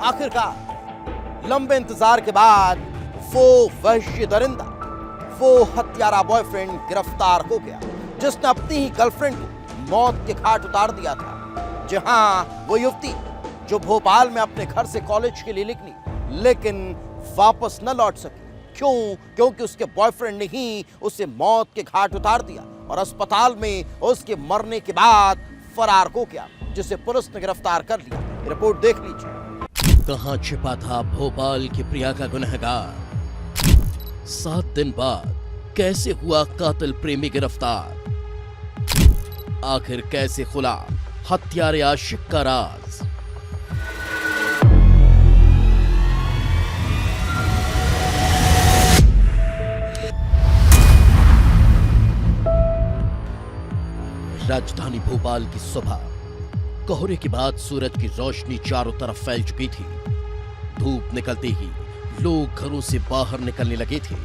आखिरकार लंबे इंतजार के बाद वो वहशी दरिंदा, वो हत्यारा बॉयफ्रेंड गिरफ्तार हो गया जिसने अपनी ही गर्लफ्रेंड को मौत के घाट उतार दिया था। जी हाँ, वो युवती जो भोपाल में अपने घर से कॉलेज के लिए निकली लेकिन वापस न लौट सकी। क्यों? क्योंकि उसके बॉयफ्रेंड ने ही उसे मौत के घाट उतार दिया और अस्पताल में उसके मरने के बाद फरार हो गया, जिसे पुलिस ने गिरफ्तार कर लिया। रिपोर्ट देख लीजिए। कहां छिपा था भोपाल की प्रिया का गुनहगार? 7 दिन बाद कैसे हुआ कातिल प्रेमी गिरफ्तार? आखिर कैसे खुला हत्यारे आशिक का राज? राजधानी भोपाल की सुबह, कोहरे के बाद सूरज की रोशनी चारों तरफ फैल चुकी थी। धूप निकलते ही लोग घरों से बाहर निकलने लगे थे।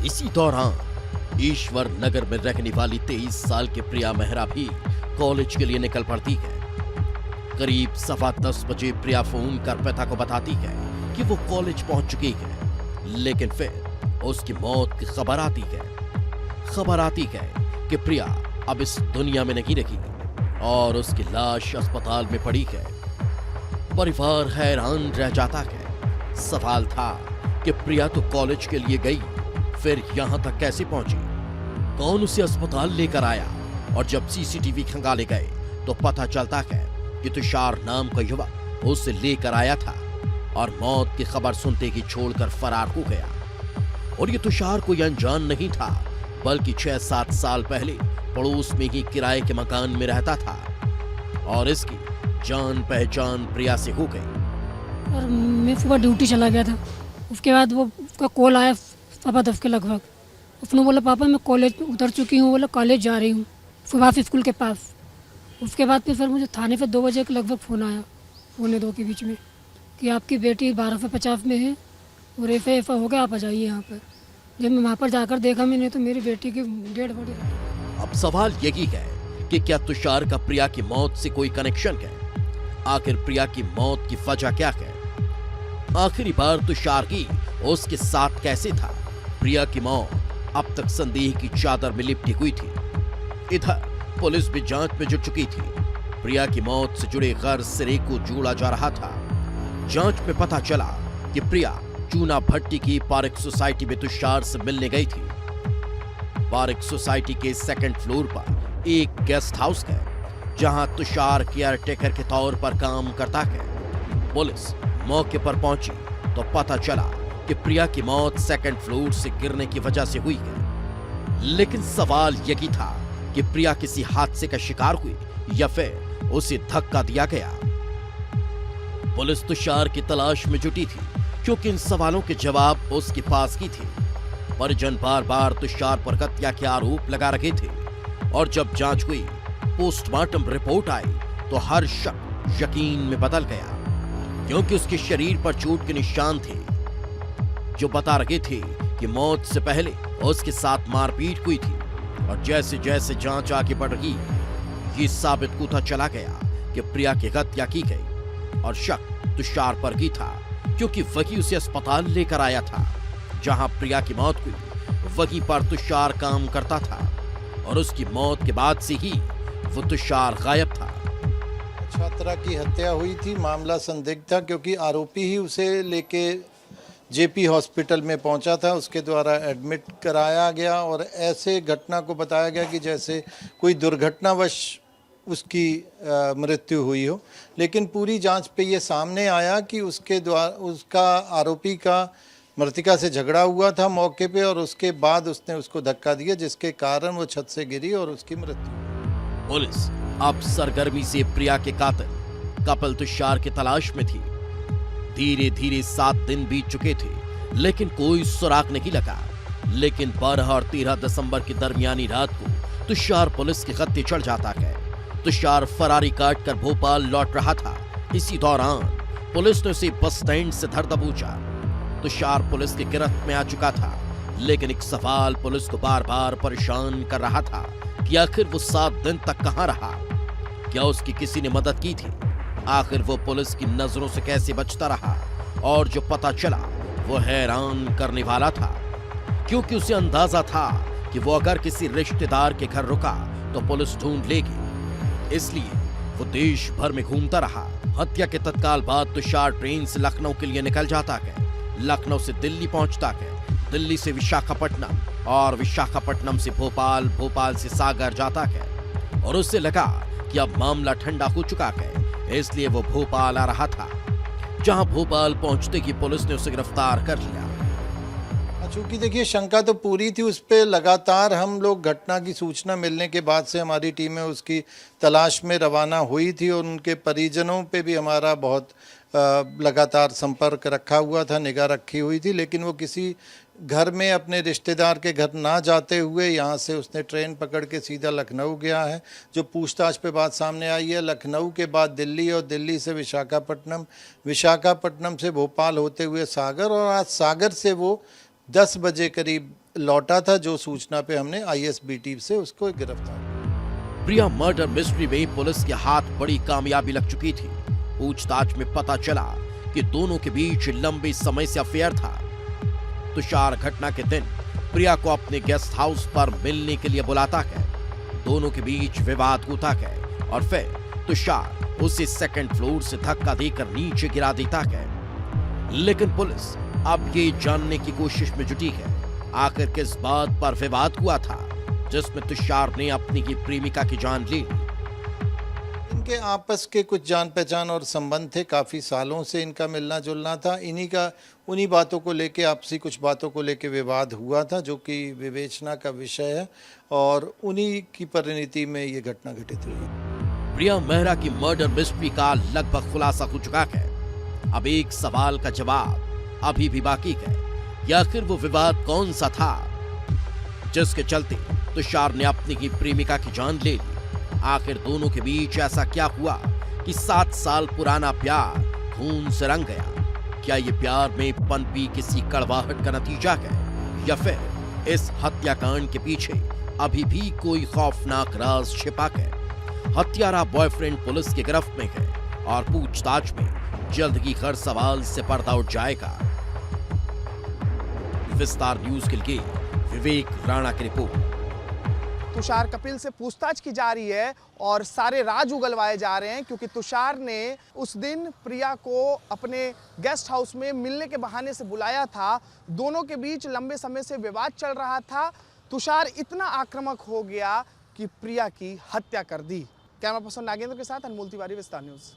इसी दौरान ईश्वर नगर में रहने वाली 23 साल की प्रिया मेहरा भी कॉलेज के लिए निकल पड़ती है। करीब 10:15 बजे प्रिया फोन कर पिता को बताती है कि वो कॉलेज पहुंच चुकी है, लेकिन फिर उसकी मौत की खबर आती है। खबर आती है कि प्रिया अब इस दुनिया में नहीं रही और उसकी लाश अस्पताल में पड़ी है। परिवार हैरान रह जाता है। सवाल था कि प्रिया तो कॉलेज के लिए गई, फिर यहां तक कैसे पहुंची? कौन उसे अस्पताल लेकर आया? और जब सीसीटीवी खंगाले गए तो पता चलता है कि तुषार नाम का युवक उसे लेकर आया था और मौत की खबर सुनते ही छोड़कर फरार हो गया। और ये तुषार कोई अनजान नहीं था, बल्कि 6-7 साल पहले पड़ोस में ही किराए के मकान में रहता था और इसकी जान पहचान प्रिया से हो गई। और मैं सुबह ड्यूटी चला गया था। उसके बाद वो उसका कॉल आया 10:15 के लगभग। उसने बोला पापा मैं कॉलेज उतर चुकी हूँ, बोला कॉलेज जा रही हूँ सुभाष स्कूल के पास। उसके बाद फिर मुझे थाने पे 2 बजे के लगभग फ़ोन आया, 1:45 के बीच में, कि आपकी बेटी 1250 में है और ऐसा हो गया, आप आ जाइए यहाँ पर। जब मैं वहाँ पर जाकर देखा मैंने तो मेरी बेटी की डेड बॉडी। अब सवाल यही है कि क्या तुषार का प्रिया की मौत से कोई कनेक्शन है? आखिर प्रिया की मौत की वजह क्या है? आखिरी बार तुषार ही उसके साथ कैसे था? प्रिया की मौत अब तक संदेह की चादर में लिपटी हुई थी। इधर पुलिस भी जांच में जुट चुकी थी। प्रिया की मौत से जुड़े गर्ज सिरे को जोड़ा जा रहा था। जांच में पता चला कि प्रिया चूना भट्टी की पारिक सोसाइटी में तुषार से मिलने गई थी। पारिक सोसाइटी के 2nd फ्लोर पर एक गेस्ट हाउस है जहां तुषार केयर टेकर के तौर पर काम करता है। पुलिस मौके पर पहुंची तो पता चला कि प्रिया की मौत 2nd फ्लोर से गिरने की वजह से हुई है। लेकिन सवाल यही था कि प्रिया किसी हादसे का शिकार हुई या फिर उसे धक्का दिया गया। पुलिस तुषार की तलाश में जुटी थी क्योंकि इन सवालों के जवाब उसके पास ही थे। परिजन बार बार तुषार पर हत्या के आरोप लगा रहे थे और जब जांच हुई, पोस्टमार्टम रिपोर्ट आई तो हर शक यकीन में बदल गया, क्योंकि उसके शरीर पर चोट के निशान थे जो बता रहे थे कि मौत से पहले उसके साथ मारपीट हुई थी। और जैसे जैसे जांच आगे बढ़ रही, ये साबित होता चला गया कि प्रिया की हत्या की गई और शक तुषार पर ही था, क्योंकि वही उसे अस्पताल लेकर आया था जहां प्रिया की मौत हुई। वहीं पर तुषार काम करता था और उसकी मौत के बाद से ही वो तुषार गायब था। छात्रा की हत्या हुई थी, मामला संदिग्ध था क्योंकि आरोपी ही उसे लेके जेपी हॉस्पिटल में पहुंचा था, उसके द्वारा एडमिट कराया गया और ऐसे घटना को बताया गया कि जैसे कोई दुर्घटनावश उसकी मृत्यु हुई हो। लेकिन पूरी जांच पे ये सामने आया कि उसके द्वारा उसका आरोपी का मृतिका से झगड़ा हुआ था मौके पे और उसके बाद उसने उसको धक्का दिया जिसके कारण वो छत से गिरी और उसकी मृत्यु। पुलिस अब सरगर्मी से प्रिया के कातिल कपिल तुषार की तलाश में थी। धीरे धीरे 7 दिन बीत चुके थे लेकिन कोई सुराग नहीं लगा। लेकिन 12 और 13 दिसंबर की दरमियानी रात को तुषार पुलिस के खत्ते चढ़ जाता है। तुषार फरारी काट कर भोपाल लौट रहा था। इसी दौरान पुलिस ने उसे बस स्टैंड से धर दबोचा। तुषार पुलिस की गिरफ्त में आ चुका था, लेकिन एक सवाल पुलिस को बार बार परेशान कर रहा था कि आखिर वो 7 दिन तक कहां रहा। क्या उसकी किसी ने मदद की थी आखिर वो पुलिस की नजरों से कैसे बचता रहा, और जो पता चला वो हैरान करने वाला था, क्योंकि उसे अंदाजा था कि वो अगर किसी रिश्तेदार के घर रुका तो पुलिस ढूंढ लेगी। इसलिए वो देश भर में घूमता रहा। हत्या के तत्काल बाद तुषार ट्रेन से लखनऊ के लिए निकल जाता है, लखनऊ से दिल्ली पहुंचता है, दिल्ली से विशाखापट्टनम और विशाखापट्टनम से भोपाल, भोपाल से सागर जाता है, और उससे लगा कि अब मामला ठंडा हो चुका है, इसलिए वो भोपाल आ रहा था, जहां भोपाल पहुंचते ही पुलिस ने उसे गिरफ्तार कर लिया। चूंकि देखिए शंका तो पूरी थी उस पर, लगातार हम लोग घटना की सूचना मिलने के बाद से हमारी टीमें उसकी तलाश में रवाना हुई थी, और उनके परिजनों पे भी हमारा बहुत लगातार संपर्क रखा हुआ था, निगाह रखी हुई थी, लेकिन वो किसी घर में अपने रिश्तेदार के घर ना जाते हुए यहाँ से उसने ट्रेन पकड़ के सीधा लखनऊ गया है। जो पूछताछ पे बात सामने आई है, लखनऊ के बाद दिल्ली और दिल्ली से विशाखापट्टनम, विशाखापट्टनम से भोपाल होते हुए सागर, और आज सागर से वो 10 बजे करीब लौटा था, जो सूचना पे हमने ISBT से उसको गिरफ्तार किया। प्रिया मर्डर मिस्ट्री में पुलिस के हाथ बड़ी कामयाबी लग चुकी थी। पूछताछ में पता चला कि दोनों के बीच लंबे समय से अफेयर था। तुषार घटना के दिन प्रिया को अपने गेस्ट हाउस पर मिलने के लिए बुलाता है, दोनों के बीच विवाद होता है, और फिर तुषार उसे सेकंड फ्लोर से धक्का देकर नीचे गिरा देता है। लेकिन पुलिस अब ये जानने की कोशिश में जुटी है, आखिर किस बात पर विवाद हुआ था जिसमें तुषार ने अपनी की प्रेमिका की जान ली। इनके आपस के कुछ जान पहचान और संबंध थे, काफ़ी सालों से इनका मिलना जुलना था, उन्हीं बातों को लेके, आपसी कुछ बातों को लेके विवाद हुआ था, जो कि विवेचना का विषय है, और उन्हीं की परिणति में ये घटना घटित हुई। प्रिया मेहरा की मर्डर मिस्ट्री का लगभग खुलासा हो चुका है। अब एक सवाल का जवाब अभी भी बाकी है कि आखिर वो विवाद कौन सा था जिसके चलते तुषार ने अपनी की प्रेमिका की जान ले ली। आखिर दोनों के बीच ऐसा क्या हुआ कि 7 साल पुराना प्यार खून से रंग गया? क्या ये प्यार में पनपी किसी कड़वाहट का नतीजा है, या फिर इस हत्याकांड के पीछे अभी भी कोई खौफनाक राज छिपा है? हत्यारा बॉयफ्रेंड पुलिस की गिरफ्त में है, और पूछताछ में जल्द ही हर सवाल से पर्दा उठ जाएगा। विस्तार न्यूज के लिए विवेक राणा की रिपोर्ट। तुषार कपिल से पूछताछ की जा रही है और सारे राज उगलवाए जा रहे हैं, क्योंकि तुषार ने उस दिन प्रिया को अपने गेस्ट हाउस में मिलने के बहाने से बुलाया था। दोनों के बीच लंबे समय से विवाद चल रहा था। तुषार इतना आक्रामक हो गया कि प्रिया की हत्या कर दी। कैमरा पर्सन नागेंद्र के साथ अनमोल तिवारी, विस्तार न्यूज।